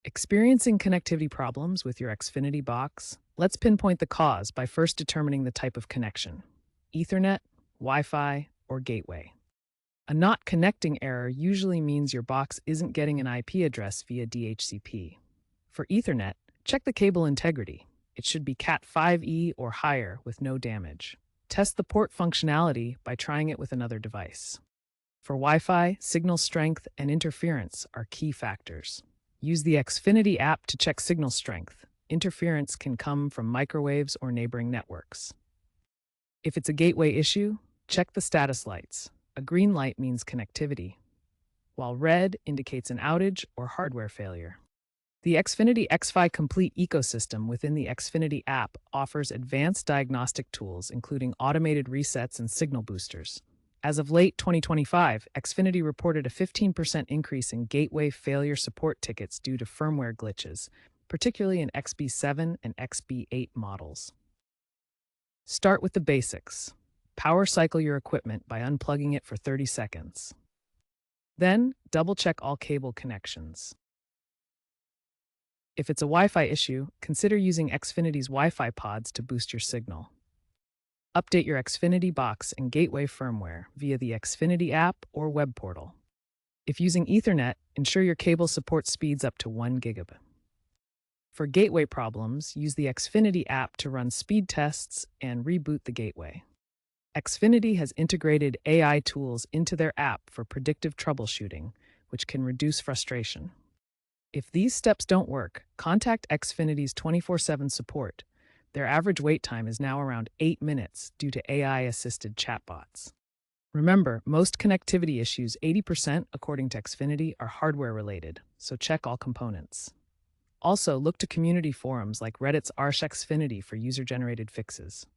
Experiencing connectivity problems with your Xfinity box? Let's pinpoint the cause by first determining the type of connection: Ethernet, Wi Fi, or gateway. A not connecting error usually means your box isn't getting an IP address via DHCP. For Ethernet, check the cable integrity. It should be Cat5e or higher with no damage. Test the port functionality by trying it with another device. For Wi Fi, signal strength and interference are key factors. Use the Xfinity app to check signal strength. Interference can come from microwaves or neighboring networks. If it's a gateway issue, check the status lights. A green light means connectivity, while red indicates an outage or hardware failure. The Xfinity X-Fi Complete ecosystem within the Xfinity app offers advanced diagnostic tools, including automated resets and signal boosters. As of late 2025, Xfinity reported a 15% increase in gateway failure support tickets due to firmware glitches, particularly in XB7 and XB8 models. Start with the basics. Power cycle your equipment by unplugging it for 30 seconds. Then, double-check all cable connections. If it's a Wi-Fi issue, consider using Xfinity's Wi-Fi pods to boost your signal. Update your Xfinity box and gateway firmware via the Xfinity app or web portal. If using Ethernet, ensure your cable supports speeds up to 1 gigabit. For gateway problems, use the Xfinity app to run speed tests and reboot the gateway. Xfinity has integrated AI tools into their app for predictive troubleshooting, which can reduce frustration. If these steps don't work, contact Xfinity's 24/7 support. Their average wait time is now around 8 minutes due to AI-assisted chatbots. Remember, most connectivity issues, 80% according to Xfinity, are hardware-related, so check all components. Also, look to community forums like Reddit's Xfinity for user-generated fixes.